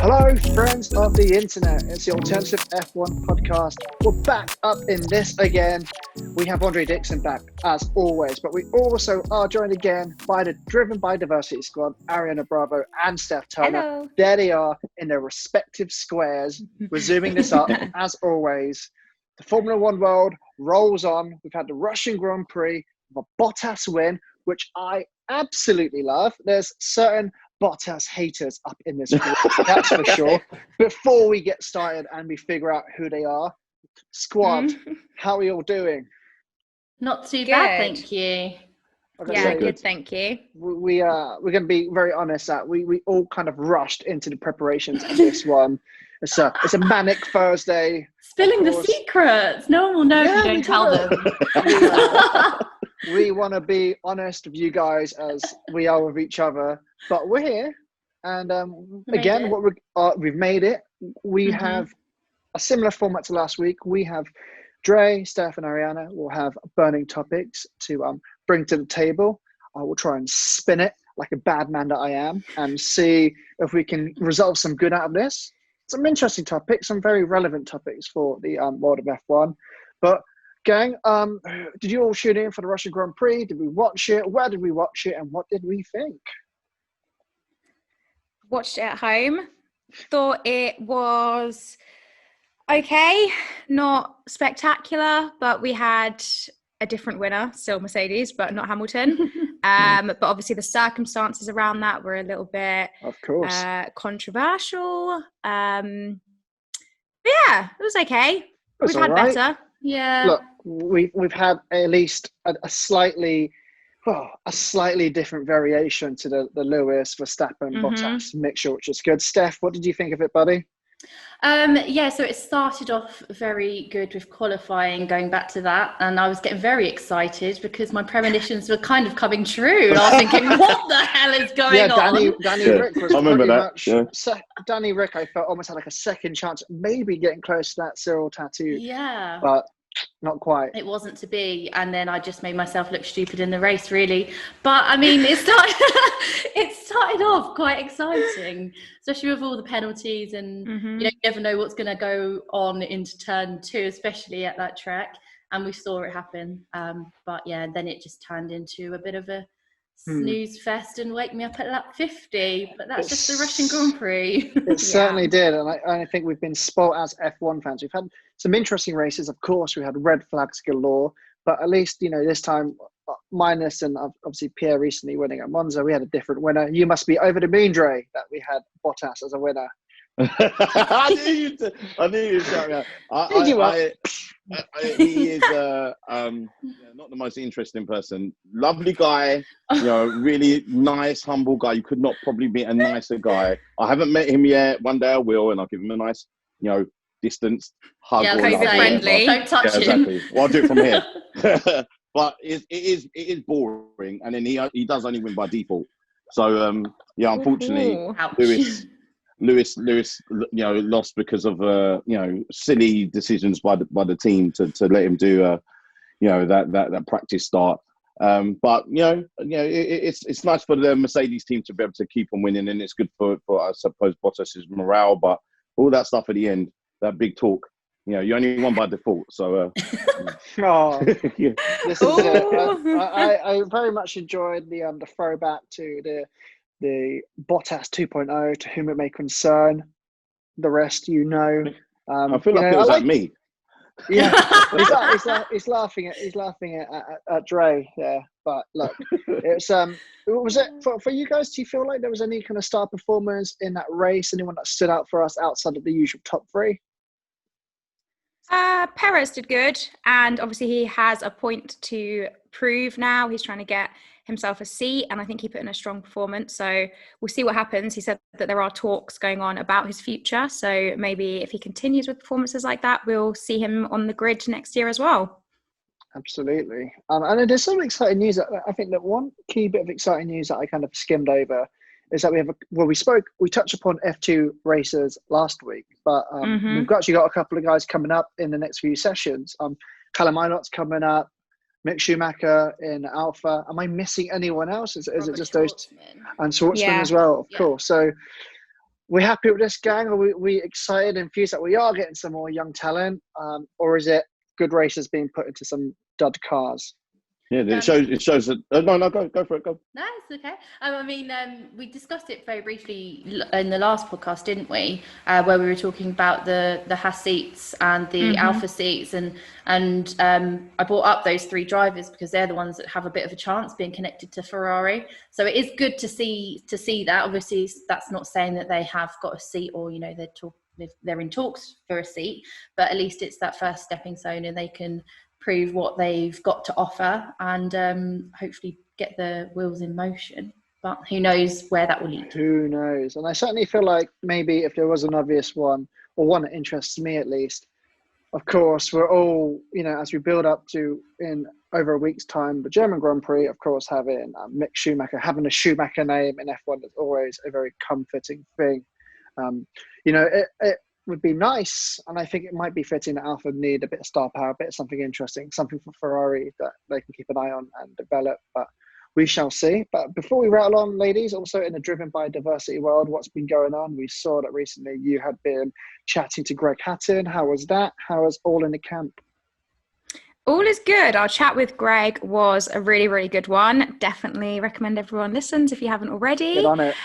Hello, friends of the internet. It's the Alternative F1 podcast. We're back up in this again. We have Andre Dixon back as always, but we also are joined again by the Driven by Diversity squad, Ariana Bravo and Steph Turner. Hello. There they are in their respective squares, resuming this up as always. The Formula One world rolls on. We've had the Russian Grand Prix, the Bottas win, which I absolutely love. There's certain Bottas haters up in this group, that's for sure. Before we get started and we figure out who they are, squad, how are you all doing? Not too bad, thank you. Yeah, good, thank you. We're going to be very honest that we all kind of rushed into the preparations of this one. It's a manic Thursday. Spilling the secrets. No one will know if you don't tell them. We want to be honest with you guys as we are with each other, but we're here. And again, we've made it. We have a similar format to last week. We have Dre, Steph, and Ariana will have burning topics to bring to the table. I will try and spin it like a bad man that I am and see if we can resolve some good out of this. Some interesting topics, some very relevant topics for the world of F1. But gang, did you all tune in for the Russian Grand Prix? Did we watch it? Where did we watch it? And what did we think? Watched it at home. Thought it was okay, not spectacular, but we had a different winner, still Mercedes, but not Hamilton. But obviously the circumstances around that were a little bit, of course, controversial. But yeah, it was okay. We've had better. Yeah. Look, we've had at least a slightly different variation to the Lewis Verstappen Bottas mixture, which is good. Steph, what did you think of it, buddy? So it started off very good with qualifying, going back to that, and I was getting very excited because my premonitions were kind of coming true, and I was thinking, what the hell is going on? Danny Rick was pretty much Danny Rick, I felt almost had like a second chance, maybe getting close to that Cyril tattoo. Yeah. But not quite. It wasn't to be, and then I just made myself look stupid in the race, really. But I mean, it started off quite exciting, especially with all the penalties, and you never know what's going to go on into turn 2, especially at that track. And we saw it happen. But yeah, then it just turned into a bit of a snooze fest and wake me up at lap 50. But that's just the Russian Grand Prix. It certainly did, and I think we've been spoilt as F1 fans. We've had some interesting races, of course. We had red flags galore, but at least this time, minus and obviously Pierre recently winning at Monza, we had a different winner. You must be over the moon, Dre, that we had Bottas as a winner. I knew you'd shout me out. He is not the most interesting person. Lovely guy, really nice, humble guy. You could not probably meet a nicer guy. I haven't met him yet. One day I will, and I'll give him a nice, distanced hug. Yeah, COVID friendly. Don't touch him. Exactly. Well, I'll do it from here. But it is boring, and then he does only win by default. So unfortunately, Lewis, lost because of silly decisions by the team to let him do that practice start. But it's nice for the Mercedes team to be able to keep on winning, and it's good for I suppose Bottas's morale. But all that stuff at the end, that big talk, you only won by default. So this is it. I very much enjoyed the throwback to the Bottas 2.0, to whom it may concern. The rest, I feel like it was like me. Yeah, he's laughing at Dre. Yeah, but look, it's was it for you guys? Do you feel like there was any kind of star performers in that race? Anyone that stood out for us outside of the usual top 3? Perez did good, and obviously he has a point to prove now. He's trying to get himself a seat, and I think he put in a strong performance, so we'll see what happens. He said that there are talks going on about his future, so maybe if he continues with performances like that, we'll see him on the grid next year as well. Absolutely. And there's some exciting news. I think that one key bit of exciting news that I kind of skimmed over is that we touched upon F2 racers last week, but we've actually got a couple of guys coming up in the next few sessions. Callum Ilot's coming up, Mick Schumacher in Alpha. Am I missing anyone else? Is it just those two? And Schwartzman as well, of course. So we happy with this, gang? Are we excited and enthused that we are getting some more young talent? Or is it good races being put into some dud cars? Yeah, it shows that. No, go for it. Go. No, it's okay. I mean, we discussed it very briefly in the last podcast, didn't we? Where we were talking about the Haas seats and the Alpha seats, and I brought up those 3 drivers because they're the ones that have a bit of a chance being connected to Ferrari. So it is good to see that. Obviously, that's not saying that they have got a seat or they're in talks for a seat, but at least it's that first stepping stone, and they can prove what they've got to offer and hopefully get the wheels in motion. But who knows where that will lead? Who knows? And I certainly feel like maybe if there was an obvious one, or one that interests me at least, of course, we're all, as we build up to in over a week's time, the German Grand Prix, of course, having Mick Schumacher, having a Schumacher name in F1 is always a very comforting thing. It would be nice, and I think it might be fitting that Alpha need a bit of star power, a bit of something interesting, something for Ferrari that they can keep an eye on and develop, but we shall see. But before we rattle on, ladies, also in the Driven by Diversity world, what's been going on? We saw that recently you had been chatting to Greg Hatton. How was that? How was all in the camp? All is good. Our chat with Greg was a really, really good one. Definitely recommend everyone listens if you haven't already. Get on it.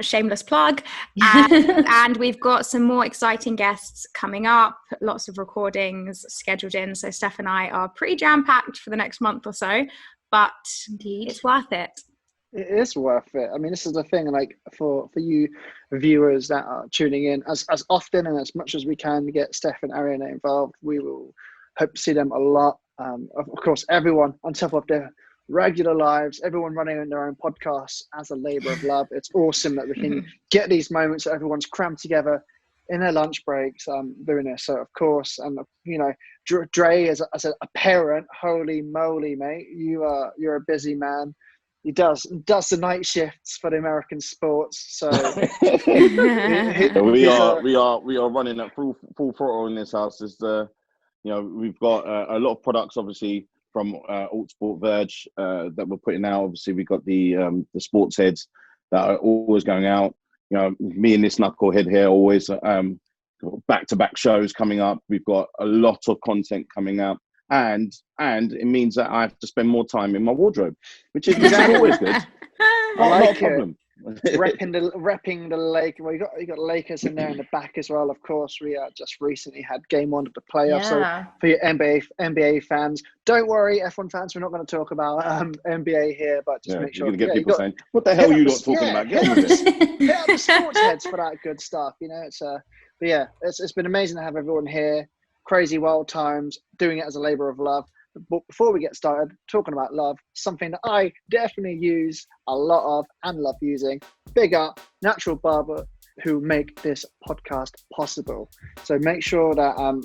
Shameless plug. And we've got some more exciting guests coming up. Lots of recordings scheduled in. So Steph and I are pretty jam-packed for the next month or so. But indeed, it's worth it. It is worth it. I mean, this is the thing, like for you viewers that are tuning in, as often and as much as we can get Steph and Ariana involved, we will hope to see them a lot. Of course, everyone on top of their regular lives, everyone running on their own podcasts as a labour of love. It's awesome that we can get these moments that everyone's crammed together in their lunch breaks doing this. So, of course, and, Dre as a parent, holy moly, mate, you're a busy man. He does the night shifts for the American sports. So we are running at full throttle in this house. We've got a lot of products, obviously, from Autosport Verge that we're putting out. Obviously, we've got the sports heads that are always going out. Me and this knucklehead here always back-to-back shows coming up. We've got a lot of content coming up, and it means that I have to spend more time in my wardrobe, which is always good. Not a problem. repping the Lake. Well, you got Lakers in there in the back as well. Of course, we just recently had Game 1 of the playoffs. Yeah. So for your NBA fans, don't worry, F1 fans. We're not going to talk about NBA here, but just make sure you're going to get people saying, "What the hell are you not talking about?" Get the sports heads for that good stuff. It's been amazing to have everyone here. Crazy wild times, doing it as a labour of love. But before we get started talking about love, something that I definitely use a lot of and love using, big up Natural Barber, who make this podcast possible. So make sure that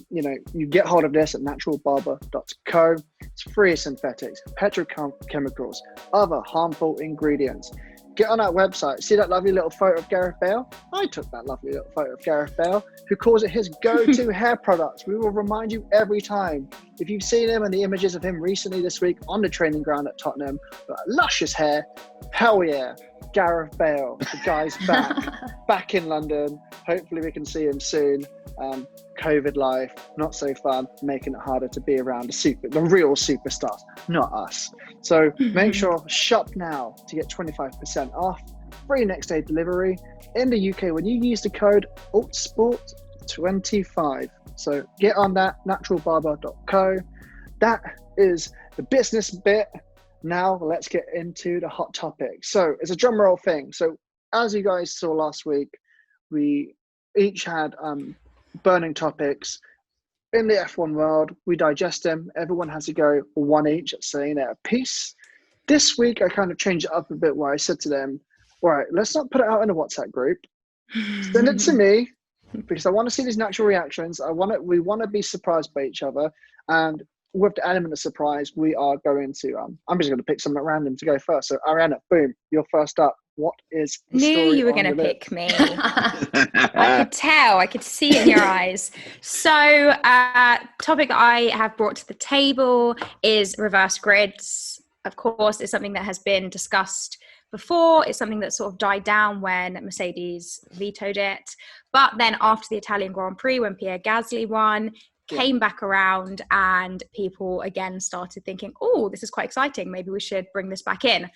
you get hold of this at naturalbarber.co. It's free of synthetics, petrochemicals, other harmful ingredients. Get on our website. See that lovely little photo of Gareth Bale? I took that lovely little photo of Gareth Bale, who calls it his go-to hair product. We will remind you every time. If you've seen him and the images of him recently this week on the training ground at Tottenham, luscious hair, hell yeah, Gareth Bale. The guy's back in London. Hopefully we can see him soon. COVID life, not so fun, making it harder to be around the real superstars, not us. So make sure, shop now to get 25% off, free next day delivery in the UK when you use the code ALTSPORT25. So get on that, naturalbarber.co. That is the business bit. Now let's get into the hot topic. So it's a drum roll thing. So as you guys saw last week, we each had burning topics in the F1 world. We digest them. Everyone has to go one each, saying it a piece. This week, I kind of changed it up a bit where I said to them, all right, let's not put it out in a WhatsApp group. Send it to me because I want to see these natural reactions. We want to be surprised by each other. And with the element of surprise, we are going to, I'm just going to pick something at random to go first. So Ariana, boom, you're first up. What is the story? Knew you were going to pick me. I could tell. I could see it in your eyes. So, topic I have brought to the table is reverse grids. Of course, it's something that has been discussed before. It's something that sort of died down when Mercedes vetoed it. But then after the Italian Grand Prix, when Pierre Gasly won, came back around, and people again started thinking, oh, this is quite exciting. Maybe we should bring this back in.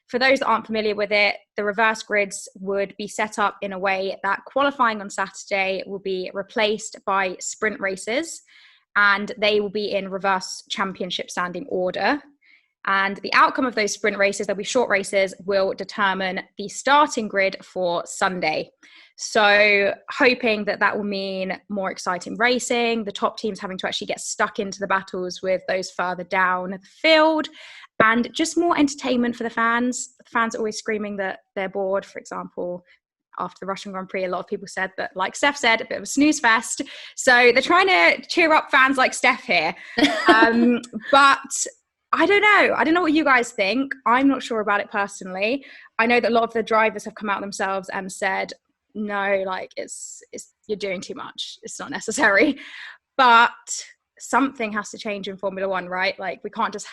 For those that aren't familiar with it, the reverse grids would be set up in a way that qualifying on Saturday will be replaced by sprint races, and they will be in reverse championship standing order. And the outcome of those sprint races, there'll be short races, will determine the starting grid for Sunday. So hoping that that will mean more exciting racing, the top teams having to actually get stuck into the battles with those further down the field, and just more entertainment for the fans. The fans are always screaming that they're bored. For example, after the Russian Grand Prix, a lot of people said that, like Steph said, a bit of a snooze fest. So they're trying to cheer up fans like Steph here. But I don't know. I don't know what you guys think. I'm not sure about it personally. I know that a lot of the drivers have come out themselves and said, no, like it's you're doing too much. It's not necessary. But something has to change in Formula One, right? Like we can't just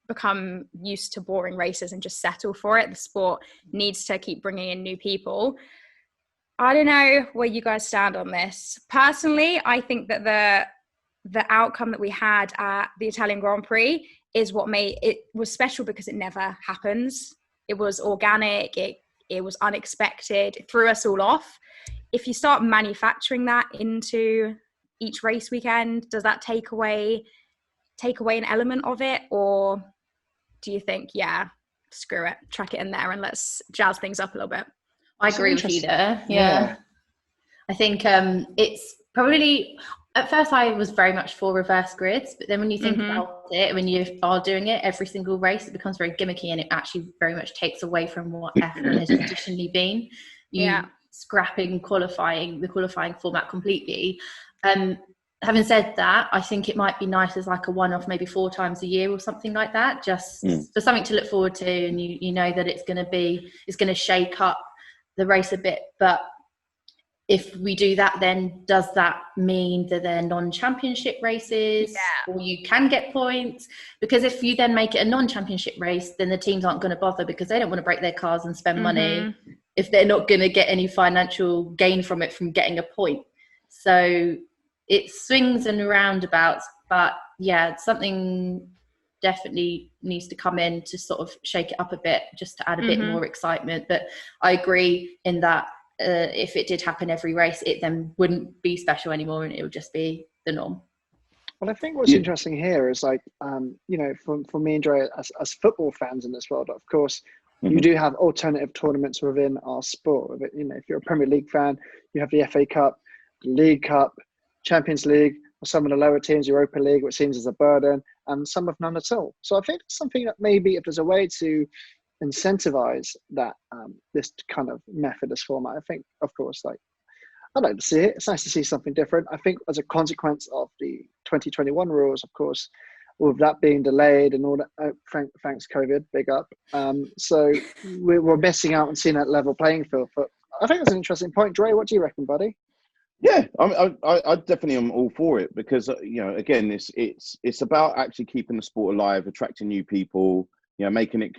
become used to boring races and just settle for it. The sport needs to keep bringing in new people. I don't know where you guys stand on this. Personally, I think that the outcome that we had at the Italian Grand Prix is what made it was special, because it never happens. It was organic. It was unexpected. It threw us all off. If you start manufacturing that into each race weekend, does that take away an element of it? Or do you think, yeah, screw it, chuck it in there and let's jazz things up a little bit? I agree with you there. Yeah. I think it's probably, at first I was very much for reverse grids, but then when you think about it, when you are doing it every single race, it becomes very gimmicky, and it actually very much takes away from what F1 has traditionally been. Scrapping the qualifying format completely. Having said that, I think it might be nice as like a one-off, maybe 4 times a year or something like that, just for something to look forward to, and you know that it's going to shake up the race a bit. But if we do that, then does that mean that they're non-championship races, or you can get points? Because if you then make it a non-championship race, then the teams aren't going to bother, because they don't want to break their cars and spend money if they're not going to get any financial gain from it, from getting a point. So it swings and roundabouts, but yeah, something definitely needs to come in to sort of shake it up a bit, just to add a bit more excitement. But I agree in that if it did happen every race, it then wouldn't be special anymore, and it would just be the norm. Well, I think what's interesting here is, like, you know, for me and Dre, as football fans in this world, of course, you do have alternative tournaments within our sport. You know, if you're a Premier League fan, you have the FA Cup, League Cup, Champions League, or some of the lower teams, Europa League, which seems as a burden, and some have none at all. So I think it's something that maybe if there's a way to incentivize that, this kind of method, this format, I think, of course, like, I'd like to see it. It's nice to see something different. I think as a consequence of the 2021 rules, of course, with that being delayed and all that, thanks COVID, big up. So we're missing out on seeing that level playing field. But I think that's an interesting point. Dre, what do you reckon, buddy? Yeah, I definitely am all for it, because you know, again, it's about actually keeping the sport alive, attracting new people, you know, making it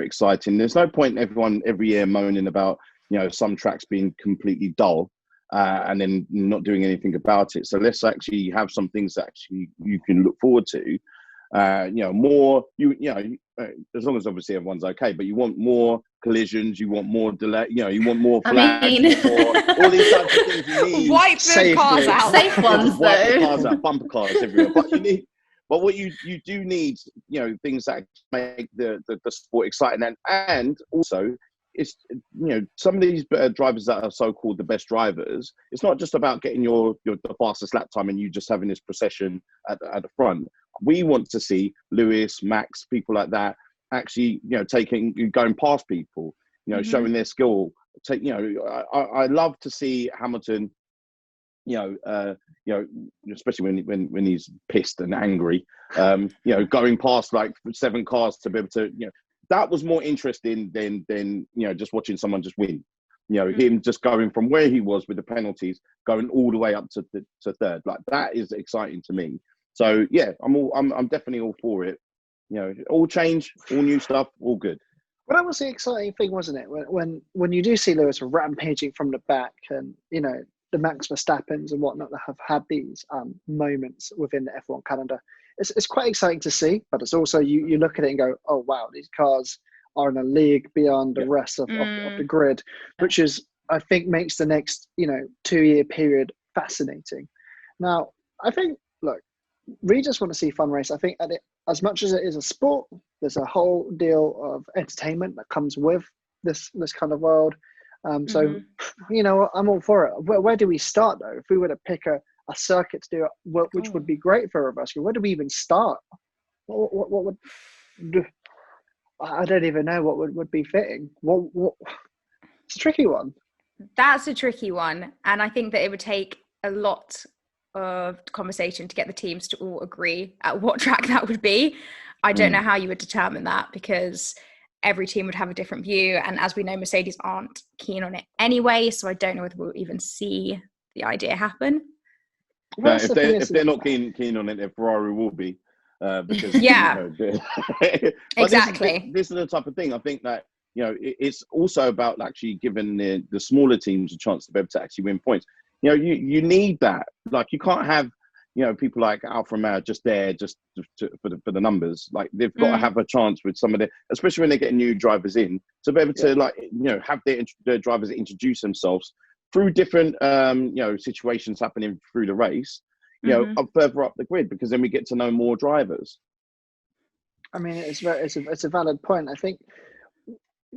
exciting. There's no point everyone every year moaning about, you know, some tracks being completely dull and then not doing anything about it. So let's actually have some things that actually you can look forward to. You know, more as long as obviously everyone's okay, but you want more collisions, you want more delay, you know, you want more flags, all these types of things you need. Wipe the cars out. Safe ones, wipe the cars out, bumper cars everywhere. But what you do need, you know, things that make the sport exciting, and also it's, you know, some of these drivers that are so-called the best drivers, it's not just about getting the fastest lap time and you just having this procession at the front. We want to see Lewis, Max, people like that actually, you know, going past people, you know, showing their skill. I love to see Hamilton, you know, especially when he's pissed and angry, you know, going past like 7 cars to be able to, you know, that was more interesting than you know, just watching someone just win. You know, him just going from where he was with the penalties, going all the way up to third. Like, that is exciting to me. So yeah, I'm definitely all for it. You know, all change, all new stuff, all good. Well, that was the exciting thing, wasn't it? When you do see Lewis rampaging from the back, and the Max Verstappens and whatnot that have had these moments within the F1 calendar. It's quite exciting to see, but it's also you look at it and go, oh wow, these cars are in a league beyond the rest of the grid, which is, I think, makes the next 2-year period fascinating. Now, I think, look, we just want to see fun race. I think as much as it is a sport, there's a whole deal of entertainment that comes with this kind of world. So, I'm all for it. Where do we start, though? If we were to pick a circuit to do it, which would be great for us, where do we even start? What would... I don't even know what would be fitting. It's a tricky one. That's a tricky one. And I think that it would take a lot of conversation to get the teams to all agree at what track that would be. I don't know how you would determine that, because every team would have a different view, and as we know, Mercedes aren't keen on it anyway, so I don't know whether we'll even see the idea happen. But if they're not keen on it, then Ferrari will be, because exactly. This is the type of thing. I think that it's also about actually giving the smaller teams a chance to be able to actually win points. You need that. Like, you can't have people like Alfa Romeo just there for the numbers. Like, they've got to have a chance with some of especially when they get new drivers in, to be able to have their drivers introduce themselves through different situations happening through the race, up further up the grid, because then we get to know more drivers. I mean, it's a valid point. I think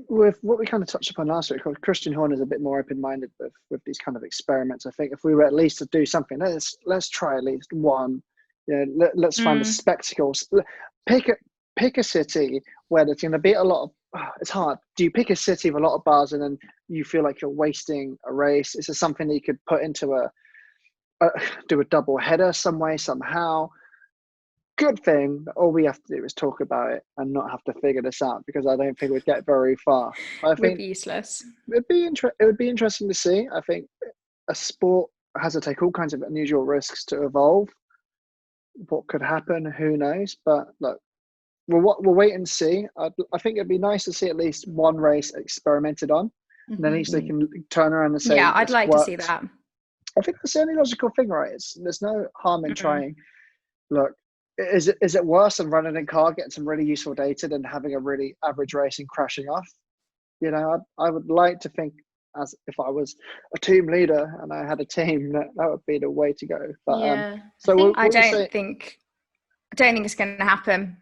with what we kind of touched upon last week, Christian Horner is a bit more open-minded with these kind of experiments. I think if we were at least to do something, let's try at least one. Let's find the spectacles. Pick a city where there's going to be a lot of. It's hard. Do you pick a city with a lot of bars and then you feel like you're wasting a race? Is there something that you could put into do a double header some way, somehow? Good thing that all we have to do is talk about it and not have to figure this out, because I don't think we'd get very far. I think would be useless. It would be interesting to see. I think a sport has to take all kinds of unusual risks to evolve. What could happen? Who knows? But look, we'll wait and see. I think it'd be nice to see at least one race experimented on, and then at least they can turn around and say, yeah, I'd like to see that. I think that's the only logical thing, right? There's no harm in trying. Look, is it worse than running in car, getting some really useful data, than having a really average race and crashing off? I would like to think, as if I was a team leader and I had a team, that would be the way to go. But I don't think it's going to happen.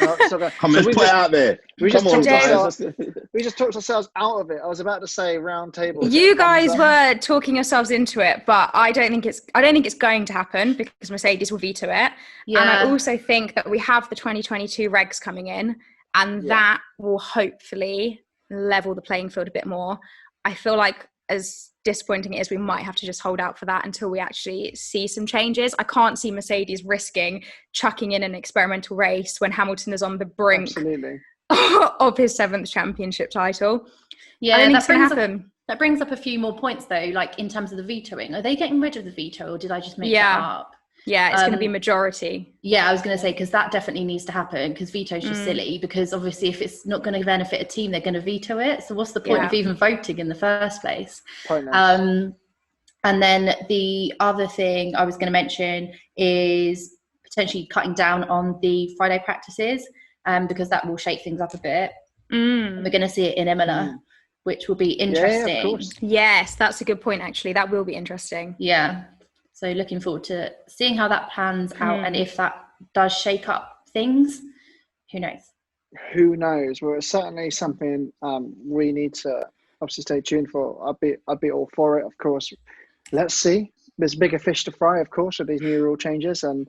Let's put it out there. We just talked ourselves out of it. I was about to say round table. You guys were talking yourselves into it, but I don't think it's going to happen, because Mercedes will veto it. Yeah. And I also think that we have the 2022 regs coming in, and that will hopefully level the playing field a bit more. I feel like, as disappointing it is, we might have to just hold out for that until we actually see some changes. I can't see Mercedes risking chucking in an experimental race when Hamilton is on the brink of his 7th championship title. Yeah, I don't think it's going to happen. That brings up a few more points, though, like in terms of the vetoing. Are they getting rid of the veto, or did I just make that up? Yeah, it's going to be majority. Yeah, I was going to say, because that definitely needs to happen, because veto's just silly, because obviously if it's not going to benefit a team, they're going to veto it. So what's the point of even voting in the first place? And then the other thing I was going to mention is potentially cutting down on the Friday practices, because that will shake things up a bit. And we're going to see it in Imola, which will be interesting. Yeah, of course. Yes, that's a good point, actually. That will be interesting. Yeah. So looking forward to seeing how that pans out, and if that does shake up things, who knows? Who knows? Well, it's certainly something we need to obviously stay tuned for. I'd be all for it, of course. Let's see. There's bigger fish to fry, of course, with these new rule changes, and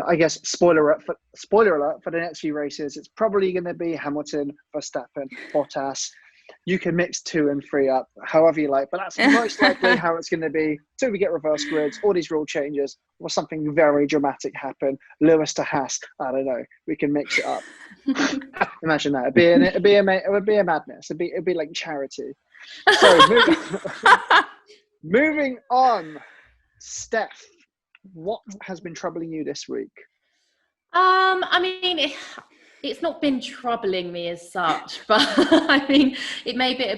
I guess spoiler alert for the next few races, it's probably going to be Hamilton, Verstappen, Bottas. You can mix 2 and 3 up however you like, but that's most likely how it's going to be until we get reverse grids, all these rule changes, or something very dramatic happen. Lewis to Haas, I don't know. We can mix it up. Imagine that. It would be a madness. It'd be like charity. So moving on, Steph, what has been troubling you this week? I mean, it's not been troubling me as such, but I mean, it may be a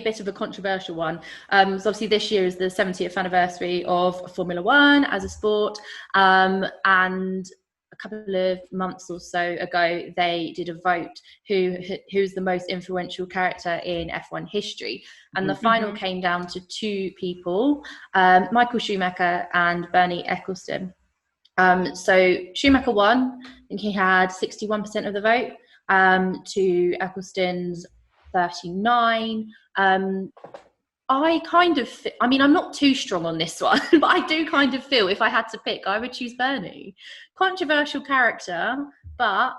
bit of a controversial one. So obviously this year is the 70th anniversary of Formula One as a sport, and a couple of months or so ago, they did a vote who's the most influential character in F1 history, and the final came down to two people, Michael Schumacher and Bernie Ecclestone. So Schumacher won. I think he had 61% of the vote, to Ecclestone's 39. I mean, I'm not too strong on this one, but I do kind of feel if I had to pick, I would choose Bernie. Controversial character, but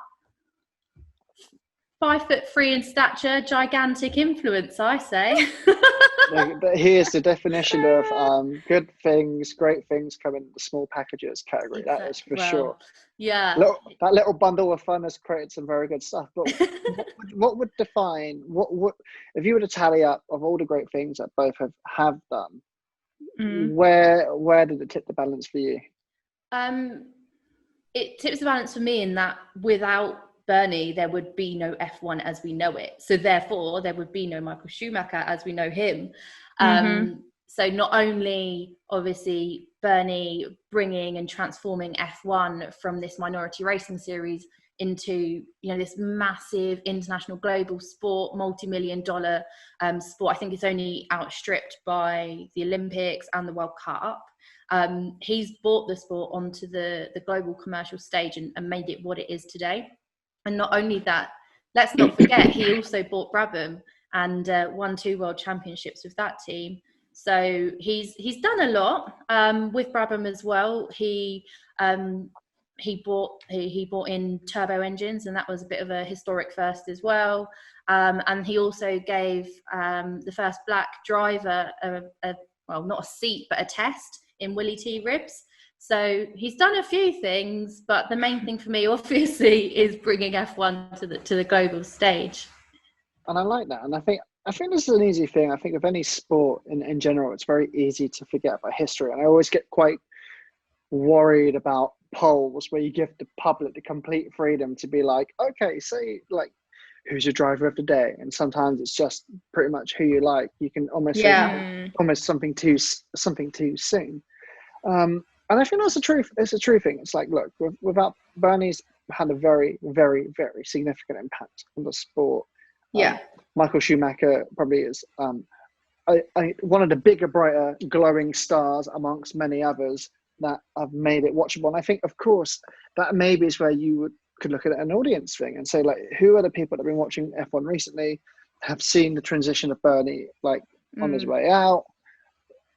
5'3" in stature, gigantic influence, I say. Here's the definition of good things, great things come in the small packages category. Exactly. That is for sure. Yeah. That little bundle of fun has created some very good stuff. But what would define what if you were to tally up of all the great things that both have done? Where did it tip the balance for you? It tips the balance for me in that without Bernie, there would be no F1 as we know it. So therefore, there would be no Michael Schumacher as we know him. So not only, obviously, Bernie bringing and transforming F1 from this minority racing series into, this massive international global sport, multi-million-dollar sport. I think it's only outstripped by the Olympics and the World Cup. He's brought the sport onto the global commercial stage and made it what it is today. And not only that, let's not forget, he also bought Brabham and won 2 world championships with that team. So he's done a lot with Brabham as well. He bought in turbo engines, and that was a bit of a historic first as well. And he also gave the first black driver not a seat but a test in Willie T Ribs. So he's done a few things, but the main thing for me, obviously, is bringing F1 to the global stage. And I like that. And I think this is an easy thing. I think of any sport in general, it's very easy to forget about history. And I always get quite worried about polls where you give the public the complete freedom to be like, okay, say like, who's your driver of the day? And sometimes it's just pretty much who you like. You can almost say almost something too soon. And I think that's it's a true thing. It's like, look, without Bernie's had a very, very, very significant impact on the sport. Michael Schumacher probably is one of the bigger, brighter, glowing stars amongst many others that have made it watchable. And I think, of course, that maybe is where you could look at an audience thing and say, like, who are the people that have been watching F1 recently, have seen the transition of Bernie, like, on his way out?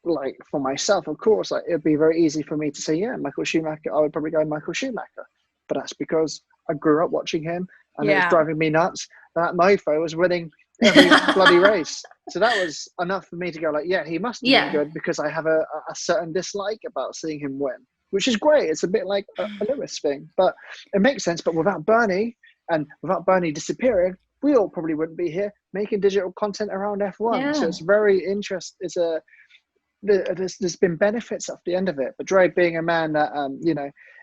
Like, for myself, of course, like, it'd be very easy for me to say, Michael Schumacher. I would probably go Michael Schumacher. But that's because I grew up watching him, and it was driving me nuts that mofo was winning every bloody race. So that was enough for me to go like, he must have been good, because I have a certain dislike about seeing him win, which is great. It's a bit like a Lewis thing, but it makes sense. But without Bernie, and without Bernie disappearing, we all probably wouldn't be here making digital content around F1. So it's very interesting. There's been benefits at the end of it. But Dre, being a man that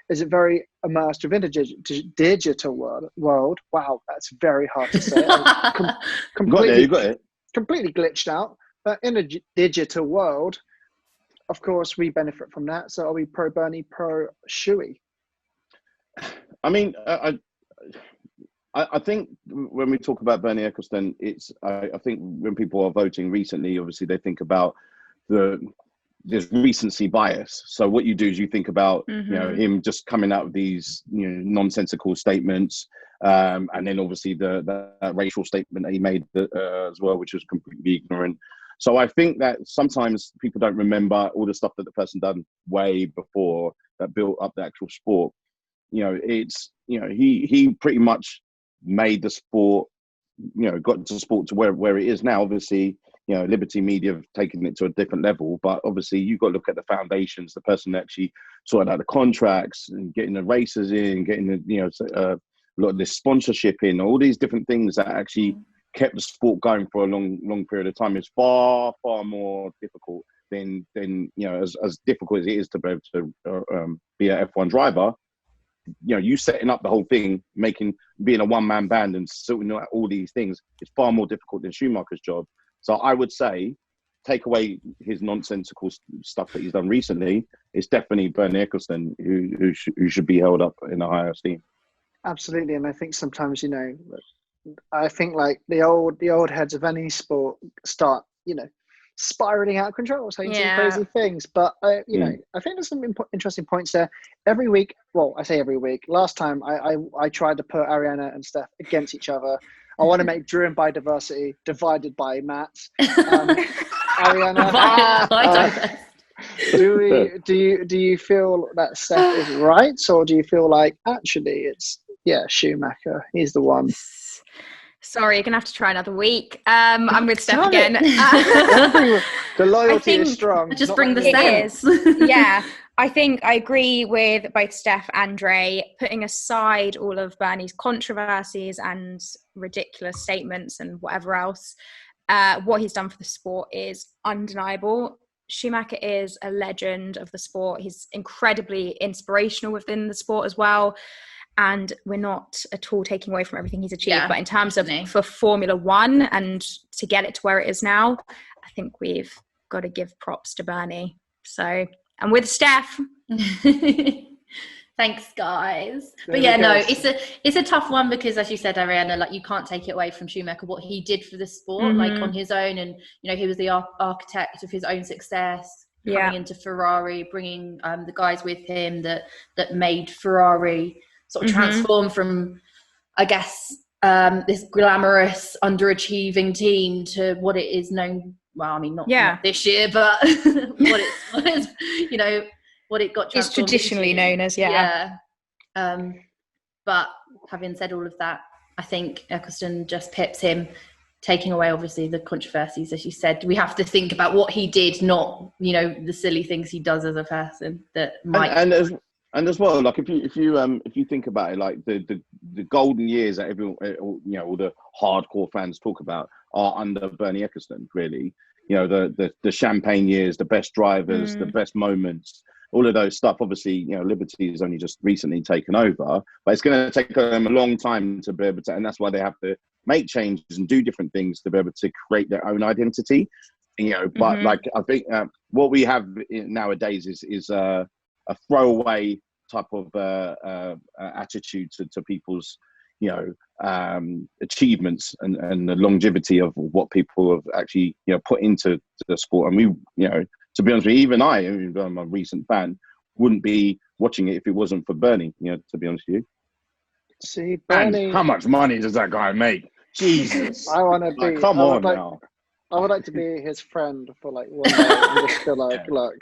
is very immersed within the digital world. Wow, that's very hard to say. You got it. Completely glitched out. But in a digital world, of course, we benefit from that. So are we pro Bernie, pro Shuey? I mean, I think when we talk about Bernie Ecclestone, I think when people are voting recently, obviously they think about there's recency bias. So what you do is you think about him just coming out with these nonsensical statements, and then obviously the racial statement that he made as well, which was completely ignorant. So I think that sometimes people don't remember all the stuff that the person done way before that built up the actual sport. He pretty much made the sport, got the sport to where it is now. Obviously, Liberty Media have taken it to a different level, but obviously you've got to look at the foundations, the person that actually sorted out the contracts and getting the races in, getting a lot of this sponsorship in, all these different things that actually kept the sport going for a long period of time. Is far more difficult than as difficult as it is to be able to be an F1 driver. you setting up the whole thing, being a one-man band and sorting out all these things is far more difficult than Schumacher's job. So I would say, take away his nonsensical stuff that he's done recently, it's definitely Bernie Ecclestone who should be held up in a higher esteem. Absolutely, and I think sometimes, I think like the old heads of any sport start, spiraling out of control, saying some crazy things. But I think there's some interesting points there. Every week, well, I say every week. Last time I tried to put Ariana and Steph against each other. I want to make Drew and Biodiversity divided by Matt. Ariana, do you feel that Steph is right, or do you feel like actually it's Schumacher? He's the one. Sorry, you're gonna have to try another week. I'm with Steph again. The loyalty is strong. Just bring the sense. Yeah, I think I agree with both Steph and Ray. Putting aside all of Bernie's controversies and ridiculous statements and whatever else, what he's done for the sport is undeniable. Schumacher is a legend of the sport. He's incredibly inspirational within the sport as well. And we're not at all taking away from everything he's achieved. But in terms of for Formula One and to get it to where it is now, I think we've got to give props to Bernie. So I'm with Steph. Thanks, guys. But it's a tough one because, as you said, Ariana, like you can't take it away from Schumacher what he did for the sport, like on his own, and he was the architect of his own success. Coming into Ferrari, bringing the guys with him that made Ferrari sort of transform from, I guess, this glamorous, underachieving team to what it is known. Well, I mean, not this year, but what it got. It's traditionally known as, But having said all of that, I think Ecclestone just pips him, taking away obviously the controversies, as you said. We have to think about what he did, not the silly things he does as a person that might. And as well, like if you think about it, like the golden years that everyone, all the hardcore fans talk about are under Bernie Ecclestone. Really, the champagne years, the best drivers, the best moments, all of those stuff. Obviously, Liberty has only just recently taken over, but it's going to take them a long time to be able to, and that's why they have to make changes and do different things to be able to create their own identity. But like I think what we have nowadays is a throwaway type of attitude to people's achievements and the longevity of what people have actually put into the sport. And we to be honest with you, even I'm a recent fan, wouldn't be watching it if it wasn't for Bernie, to be honest with you. See, Bernie, and how much money does that guy make? Jesus. I want to be come on now. I would like to be his friend for like 1 day and just feel like, look,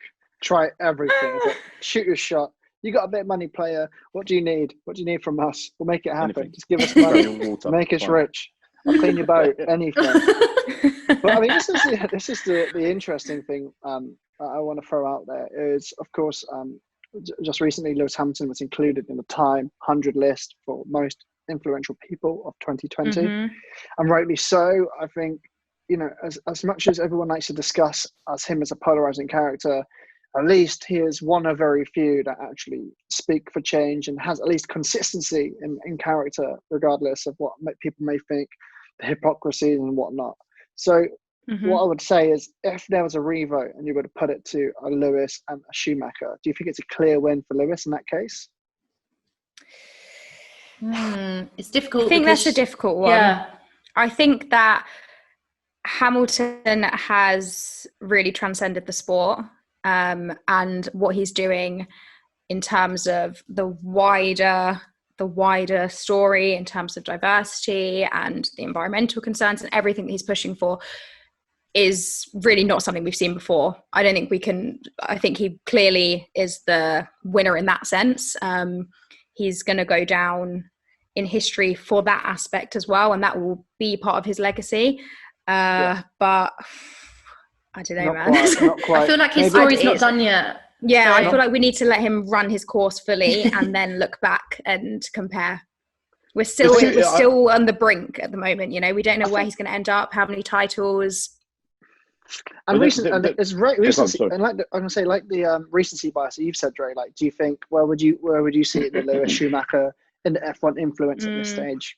try everything. But shoot your shot. You got a bit of money, player. What do you need? What do you need from us? We'll make it happen. Anything. Just give us money. Make us rich. I'll clean your boat. Anything. But I mean, this is the interesting thing I want to throw out there is, of course, just recently Lewis Hamilton was included in the Time 100 list for most influential people of 2020, and rightly so. I think as much as everyone likes to discuss him as a polarizing character, at least he is one of very few that actually speak for change and has at least consistency in character, regardless of what people may think, the hypocrisy and whatnot. So what I would say is, if there was a revote and you were to put it to a Lewis and a Schumacher, do you think it's a clear win for Lewis in that case? It's difficult. I think that's a difficult one. Yeah. I think that Hamilton has really transcended the sport. And what he's doing in terms of the wider story, in terms of diversity and the environmental concerns and everything that he's pushing for, is really not something we've seen before. I think he clearly is the winner in that sense. He's going to go down in history for that aspect as well, and that will be part of his legacy. But I don't know, man. Not quite. I feel like his story's not done yet. Yeah, I feel like we need to let him run his course fully and then look back and compare. We're still on the brink at the moment. We don't know where he's going to end up, how many titles. And But and it's right yeah, recency, sorry. and I'm gonna say recency bias that you've said, Dre. Like, do you think where would you see the Lewis Schumacher in the F1 influence at this stage?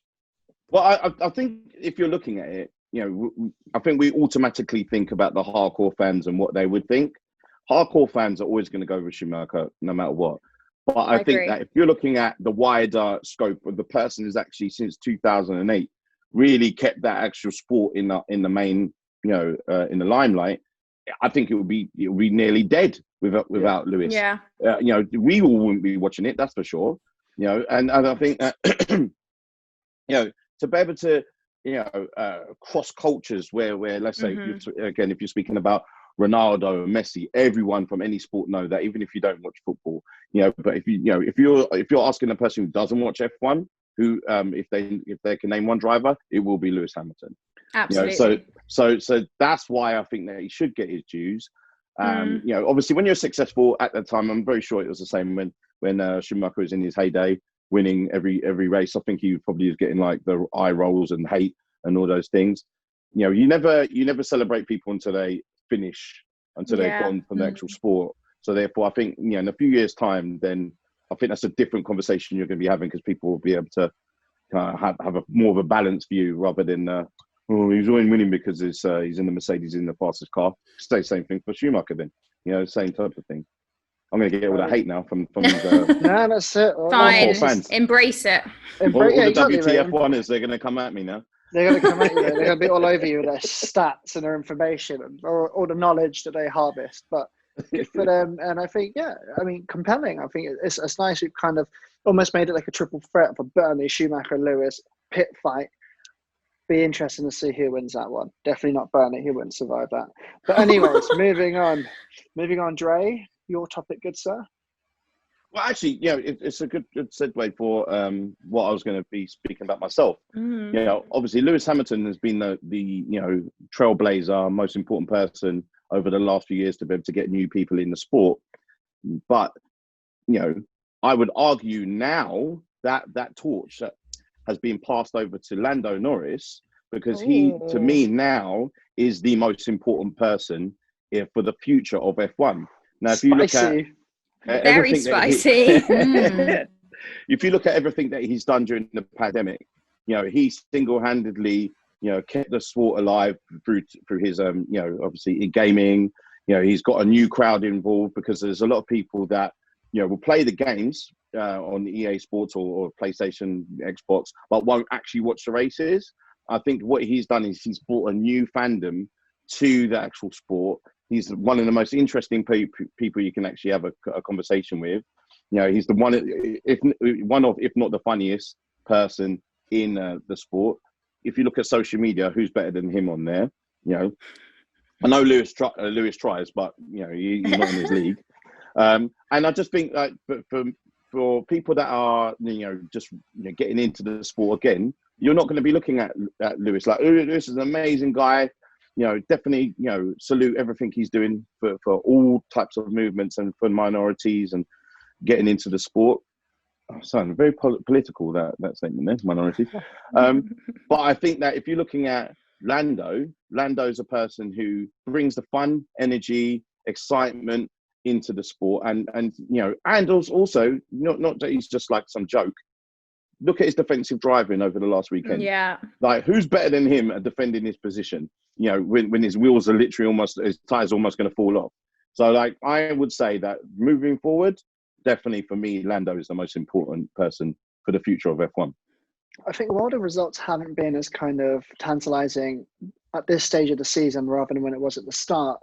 Well, I think if you're looking at it, I think we automatically think about the hardcore fans and what they would think. Hardcore fans are always going to go with Schumacher no matter what. But I think agree. that if you're looking at the wider scope of the person who's actually since 2008 really kept that actual sport in the main, in the limelight, I think it would be nearly dead without Lewis. Yeah. We all wouldn't be watching it, that's for sure. And I think that to be able to cross cultures where let's say if you're speaking about Ronaldo and Messi, everyone from any sport know that, even if you don't watch football, but if you're asking a person who doesn't watch F1 who if they can name one driver, it will be Lewis Hamilton. Absolutely. So that's why I think that he should get his dues. Obviously when you're successful at the time, I'm very sure it was the same when Schumacher was in his heyday, winning every race. I think he probably is getting like the eye rolls and hate and all those things. You never celebrate people until they finish, until they've gone from the actual sport. So therefore, I think in a few years' time, then I think that's a different conversation you're going to be having, because people will be able to have a more of a balanced view rather than he's only winning because he's in the Mercedes in the fastest car. Say the same thing for Schumacher then. Same type of thing. I'm going to get all that hate now from these. No, that's it. Fine. Fans. Embrace it. All the exactly, WTF1ers, they're going to come at me now. They're going to come at you. They're going to be all over you with their stats and their information and all the knowledge that they harvest. But for them, and I think, compelling. I think it's nice. We've kind of almost made it like a triple threat for Bernie, Schumacher, Lewis pit fight. Be interesting to see who wins that one. Definitely not Bernie. He wouldn't survive that. But anyways, moving on, Dre, your topic, good sir. Well, actually, it's a good segue for what I was going to be speaking about myself. Obviously, Lewis Hamilton has been the trailblazer, most important person over the last few years to be able to get new people in the sport. But I would argue now that torch has been passed over to Lando Norris, because he, to me now, is the most important person here for the future of F1. Now, if you look at very spicy. If you look at everything that he's done during the pandemic, he single-handedly, kept the sport alive through his, obviously in gaming. He's got a new crowd involved, because there's a lot of people that, will play the games on EA Sports or PlayStation, Xbox, but won't actually watch the races. I think what he's done is he's brought a new fandom to the actual sport. He's one of the most interesting people you can actually have a conversation with. He's the one, if not the funniest person in the sport. If you look at social media, who's better than him on there? I know Lewis tries, but he's not in his league. And I just think but for people that are just getting into the sport again, you're not going to be looking at Lewis like, Lewis is an amazing guy. Definitely, salute everything he's doing for all types of movements and for minorities and getting into the sport. Oh, son, very political that statement there, minorities. But I think that if you're looking at Lando's a person who brings the fun, energy, excitement into the sport, and also not that he's just like some joke. Look at his defensive driving over the last weekend. Yeah. Like, who's better than him at defending his position? When his wheels are literally his tires almost going to fall off. So, like, I would say that moving forward, definitely for me, Lando is the most important person for the future of F1. I think while the results haven't been as kind of tantalising at this stage of the season rather than when it was at the start,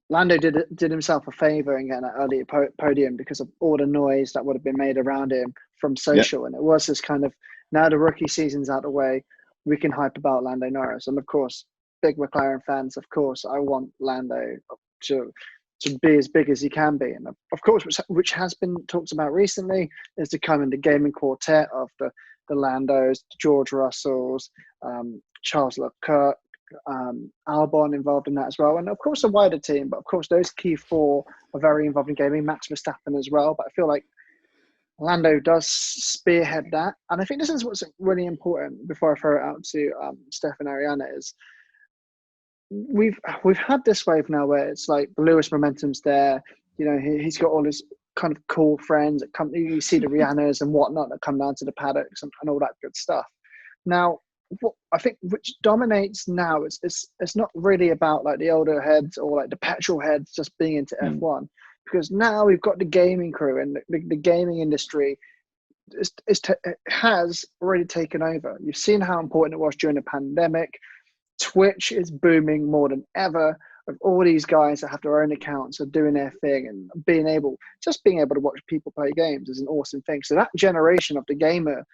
Lando did himself a favour in getting that early podium because of all the noise that would have been made around him from social. And it was this kind of, now the rookie season's out of the way, we can hype about Lando Norris. And of course, big McLaren fans, of course, I want Lando to be as big as he can be. And of course, which has been talked about recently, is to come in the gaming quartet of the Landos, George Russells, Charles Leclerc, Albon involved in that as well, and of course a wider team, but of course those key four are very involved in gaming, Max Verstappen as well. But I feel like Lando does spearhead that, and I think this is what's really important before I throw it out to Steph and Ariana, is we've had this wave now where it's like the Lewis momentum's there. You know, he's got all his kind of cool friends that come. You see the Rihannas and whatnot that come down to the paddocks and all that good stuff. Now, what I think which dominates now is it's not really about like the older heads or like the petrol heads just being into F1, because now we've got the gaming crew and the gaming industry has already taken over. You've seen how important it was during the pandemic. Twitch is booming more than ever, of all these guys that have their own accounts are doing their thing, and being able to watch people play games is an awesome thing. So that generation of the gamer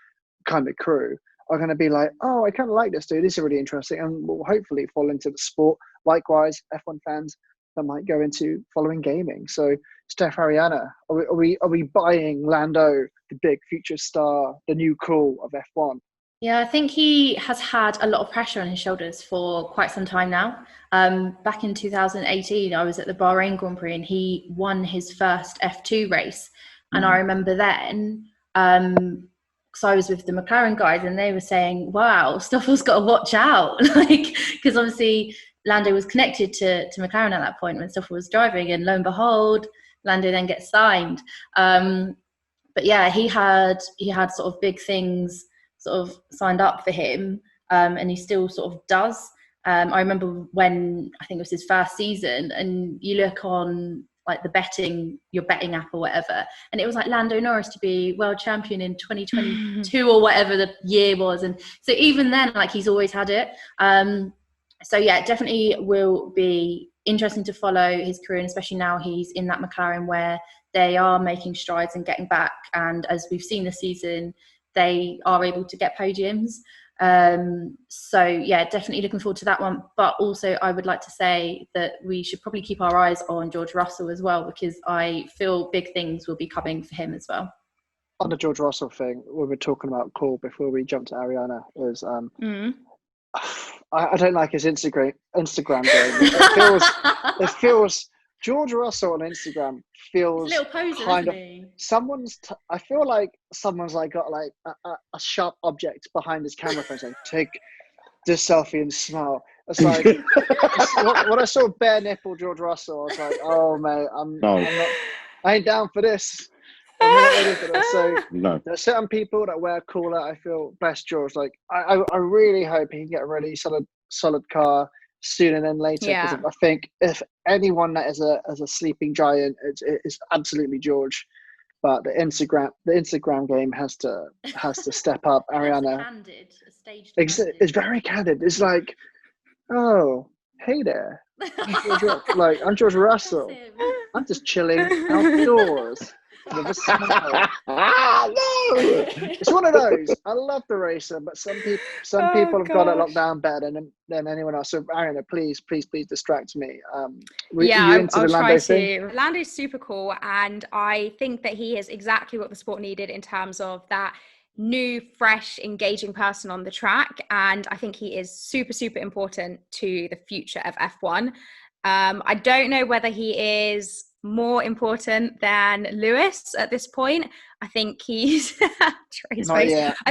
kind of crew are going to be like, oh, I kind of like this dude. This is really interesting, and will hopefully fall into the sport. Likewise, F1 fans that might go into following gaming. So, Steph, Ariana, are we buying Lando, the big future star, the new cool of F1? Yeah, I think he has had a lot of pressure on his shoulders for quite some time now. Back in 2018, I was at the Bahrain Grand Prix and he won his first F2 race. And I remember then, because I was with the McLaren guys and they were saying, wow, Stoffel's got to watch out. Like, because obviously Lando was connected to McLaren at that point when Stoffel was driving, and lo and behold, Lando then gets signed. But yeah, he had sort of big things sort of signed up for him, and he still sort of does. I remember when I think it was his first season, and you look on like your betting app or whatever, and it was like Lando Norris to be world champion in 2022 or whatever the year was, and so even then, like, he's always had it. So yeah, it definitely will be interesting to follow his career, and especially now he's in that McLaren where they are making strides and getting back, and as we've seen this season, they are able to get podiums. So yeah, definitely looking forward to that one. But also I would like to say that we should probably keep our eyes on George Russell as well, because I feel big things will be coming for him as well. On the George Russell thing, we were talking about Cole before we jumped to Ariana, is I don't like his Instagram game. It feels George Russell on Instagram feels He's a little poser, kind of he? I feel like someone's like got like a sharp object behind his camera phone saying, "Take this selfie and smile." It's like when I saw bare nipple George Russell, I was like, "Oh mate, I ain't down for this. I'm not ready for this." So there are certain people that wear cooler. I feel bless George. Like I really hope he can get a really solid car sooner than later. Yeah. I think if anyone that is a sleeping giant, it's absolutely George. But the Instagram game has to step up. Ariana, it's very candid. It's like, oh, hey there, I'm George Russell. I'm just chilling outdoors. No! It's one of those. I love the racer, but some people have got it locked down better than anyone else. So Ariana, please distract me. I'll try to. Lando's super cool, and I think that he is exactly what the sport needed in terms of that new, fresh, engaging person on the track. And I think he is super, super important to the future of F1. I don't know whether he is more important than Lewis at this point. I think he's I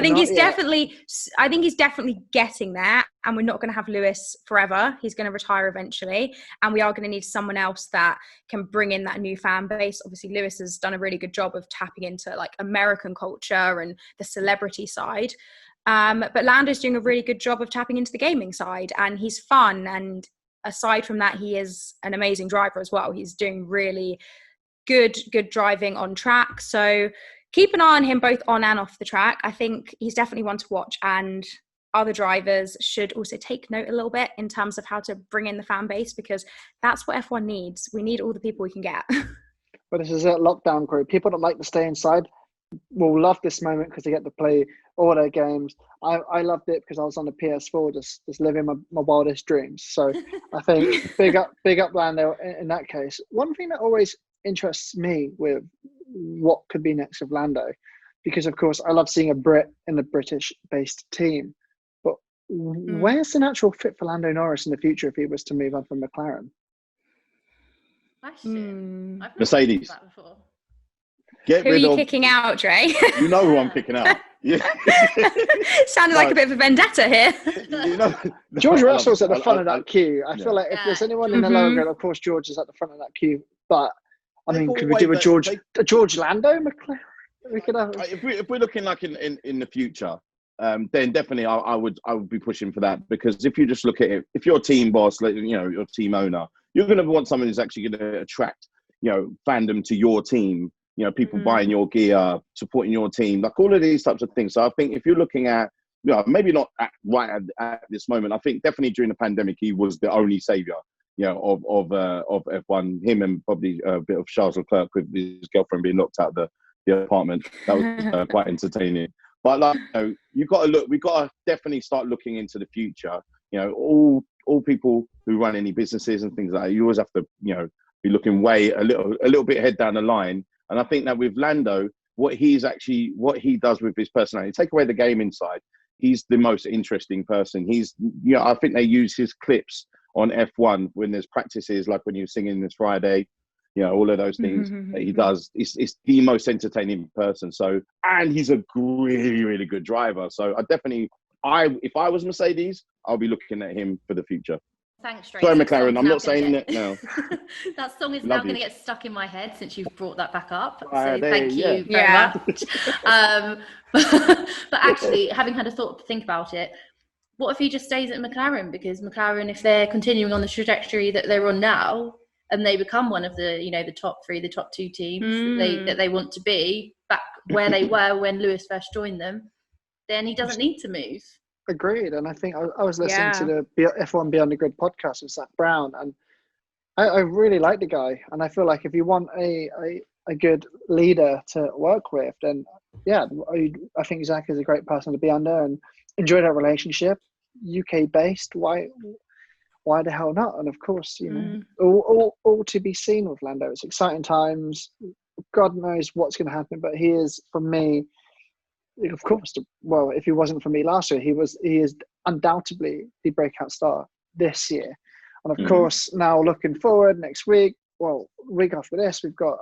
think he's definitely getting there, and we're not going to have Lewis forever. He's going to retire eventually, and we are going to need someone else that can bring in that new fan base. Obviously Lewis has done a really good job of tapping into like American culture and the celebrity side, but Lando's doing a really good job of tapping into the gaming side, and he's fun, and aside from that, he is an amazing driver as well. He's doing really good driving on track. So keep an eye on him both on and off the track. I think he's definitely one to watch, and other drivers should also take note a little bit in terms of how to bring in the fan base, because that's what F1 needs. We need all the people we can get. But this is a lockdown crew. People that like to stay inside will love this moment because they get to play all their games. I loved it because I was on the PS4 just living my wildest dreams. So I think big up Lando in that case. One thing that always interests me with what could be next with Lando, because of course I love seeing a Brit in a British-based team, but where's the natural fit for Lando Norris in the future if he was to move on from McLaren? Mercedes. Who are you kicking out, Dre? You know who I'm kicking out. Yeah. Sounded like a bit of a vendetta here. George Russell's at the front of that queue. I feel like if there's anyone in the lower grade, of course George is at the front of that queue. But I mean, could we do a George Lando McLaren? We could have. If we're looking like in the future, then definitely I would be pushing for that, because if you just look at it, if you're a team boss, like, your team owner, you're going to want someone who's actually going to attract fandom to your team. People buying your gear, supporting your team, like all of these types of things. So I think if you're looking at, maybe not right at this moment, I think definitely during the pandemic, he was the only saviour, of F1. Him and probably a bit of Charles Leclerc with his girlfriend being locked out of the apartment. That was quite entertaining. But like, we've got to definitely start looking into the future. All people who run any businesses and things like that, you always have to, be looking a little bit ahead down the line. And I think that with Lando, what he does with his personality, take away the game inside, he's the most interesting person. He's, I think they use his clips on F1 when there's practices, like when you're singing this Friday, all of those things that he does. It's the most entertaining person. So, and he's a really, really good driver. So if I was Mercedes, I'll be looking at him for the future. Thanks, Drake. Sorry, McLaren, I'm not saying that now. That song is now going to get stuck in my head since you've brought that back up. So thank you very much. But actually, having had a thought to think about it, what if he just stays at McLaren? Because McLaren, if they're continuing on the trajectory that they're on now, and they become one of the, the top 3, the top 2 teams that they want to be, back where they were when Lewis first joined them, then he doesn't need to move. Agreed. And I think I was listening to the F1 Beyond the Grid podcast with Zach Brown, and I really like the guy. And I feel like if you want a good leader to work with, then I think Zach is a great person to be under and enjoy that relationship. UK based, why the hell not? And of course, all to be seen with Lando. It's exciting times. God knows what's going to happen, but he is, for me, of course, if he wasn't for me last year, he is undoubtedly the breakout star this year. And of course, now looking forward next week, week after this, we've got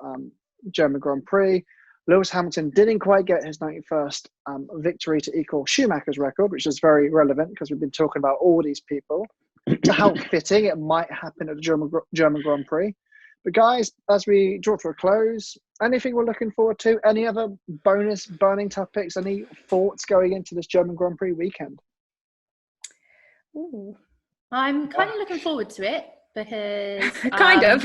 German Grand Prix. Lewis Hamilton didn't quite get his 91st victory to equal Schumacher's record, which is very relevant because we've been talking about all these people. To how fitting it might happen at the German Grand Prix. But guys, as we draw to a close, anything we're looking forward to? Any other bonus burning topics? Any thoughts going into this German Grand Prix weekend? Ooh. I'm kind of looking forward to it because... kind of.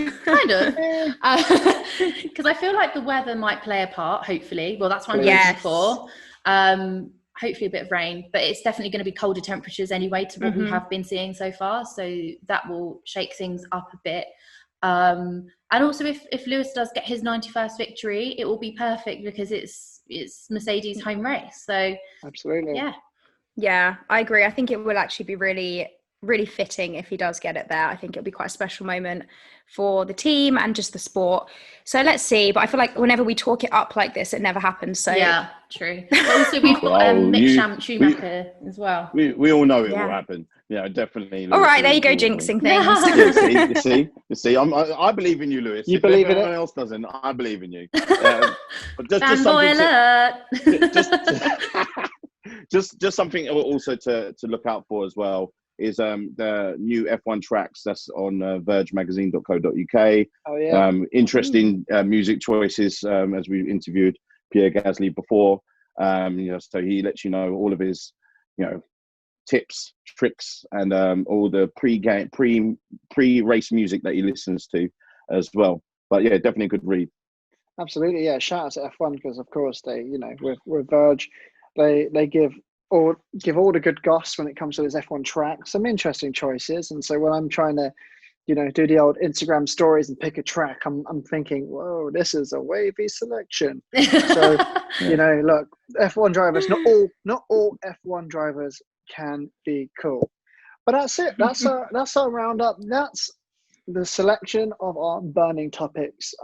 Because I feel like the weather might play a part, hopefully. Well, that's what I'm looking for. Hopefully a bit of rain, but it's definitely going to be colder temperatures anyway to what we have been seeing so far. So that will shake things up a bit. And also if Lewis does get his 91st victory, it will be perfect because it's Mercedes' home race. So absolutely. Yeah, I agree. I think it will actually be really, really fitting if he does get it there. I think it'll be quite a special moment for the team and just the sport. So let's see. But I feel like whenever we talk it up like this, it never happens. So yeah, true. But also we've got Mick Schumacher as well. We all know it will happen. Yeah, definitely. All right, there you go, jinxing things. You see, I believe in you, Lewis. You believe in it? Everyone else doesn't. I believe in you. Just something also to look out for as well is the new F1 tracks that's on vergemagazine.co.uk. Oh yeah. Interesting music choices as we interviewed Pierre Gasly before. So he lets you know all of his, tips, tricks, and all the pre-race music that he listens to as well. But yeah, definitely a good read. Absolutely, yeah. Shout out to F1 because of course they, with Verge, they give all the good goss when it comes to this F1 track. Some interesting choices, and so when I'm trying to, do the old Instagram stories and pick a track, I'm thinking, whoa, this is a wavy selection. So look, F1 drivers, not all F1 drivers can be cool. But that's it. That's our roundup. That's the selection of our burning topics.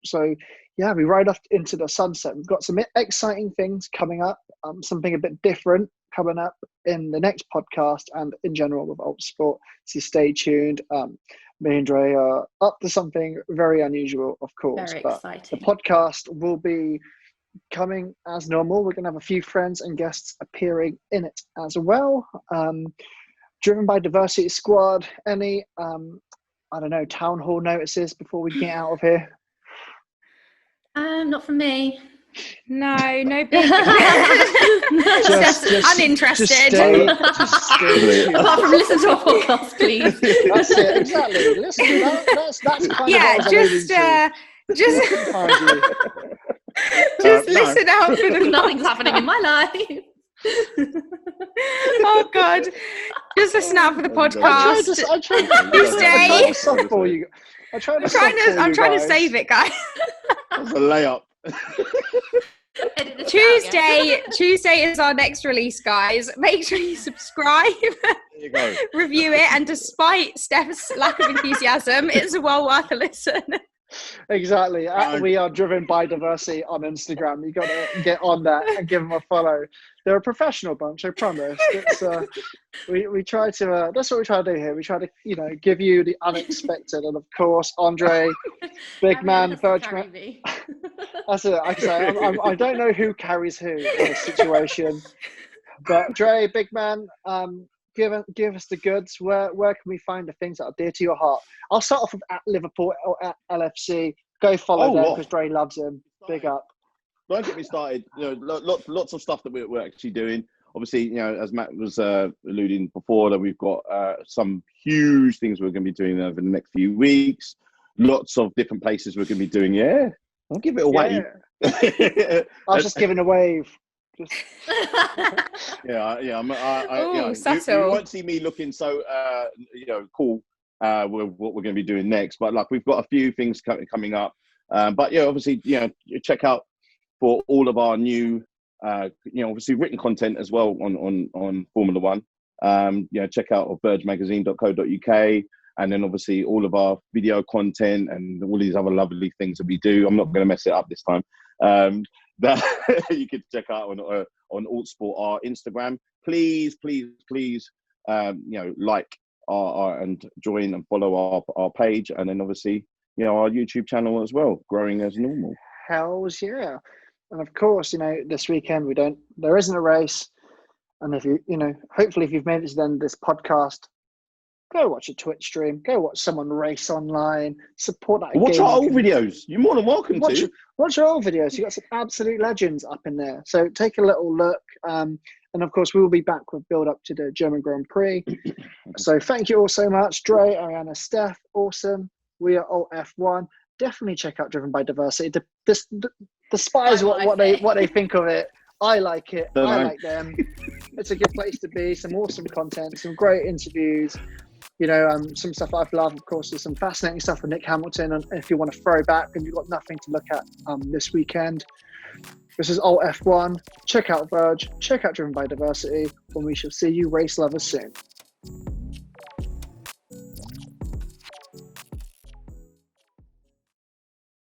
So yeah, we ride off into the sunset. We've got some exciting things coming up, something a bit different coming up in the next podcast and in general with Alt Sport. So stay tuned. Me and Dre are up to something very unusual, of course. Very but exciting. The podcast will be coming as normal. We're going to have a few friends and guests appearing in it as well. Driven by Diversity Squad. Any, I don't know, town hall notices before we get out of here? Not from me. No big. just uninterested. Just stay. Apart from listen to our podcast, please. That's it, exactly. Listen, that's kind of what I was just listen out for the nothing's happening in my life. Oh God! Just listen out for the podcast. I'm trying to save it, guys. That's a layup. Tuesday is our next release, guys. Make sure you subscribe, review it, and despite Steph's lack of enthusiasm, it's well worth a listen. Exactly. We are Driven by Diversity on Instagram. You got to get on that and give them a follow. They're a professional bunch, I promise. It's, we try to. That's what we try to do here. We try to, give you the unexpected, and of course, Andre, big man, Verge man. That's it. I don't know who carries who in this situation, but Dre, big man. Give us the goods. Where can we find the things that are dear to your heart? I'll start off with at Liverpool or at LFC. Go follow them because Dre loves him. Big up. Don't get me started. Lots of stuff that we're actually doing. Obviously, as Matt was alluding before, that we've got some huge things we're going to be doing over the next few weeks. Lots of different places we're going to be doing. Yeah, I'll give it away. Yeah. I was just giving a wave. Subtle. You won't see me looking so cool with what we're going to be doing next, but we've got a few things coming up, but obviously check out for all of our new obviously written content as well on Formula One. Check out vergemagazine.co.uk, and then obviously all of our video content and all these other lovely things that we do. I'm not going to mess it up this time. That you could check out on Altsport, our Instagram. Please, like our and join and follow our page, and then obviously our YouTube channel as well, growing as normal. Hells yeah! And of course, this weekend there isn't a race, and if hopefully if you've made it to the end of this podcast, go watch a Twitch stream. Go watch someone race online. Support that. Watch our old videos. You're more than welcome to. Watch our old videos. You got some absolute legends up in there. So take a little look. And of course, we will be back with build up to the German Grand Prix. So thank you all so much, Dre, Ariana, Steph. Awesome. We are all F1. Definitely check out Driven by Diversity. Despise what they think of it. I like it. I like them. It's a good place to be. Some awesome content. Some great interviews. Some stuff I've loved, of course, there's some fascinating stuff with Nick Hamilton. And if you want to throw back and you've got nothing to look at this weekend, this is all F1. Check out Verge, check out Driven by Diversity, and we shall see you race lovers soon.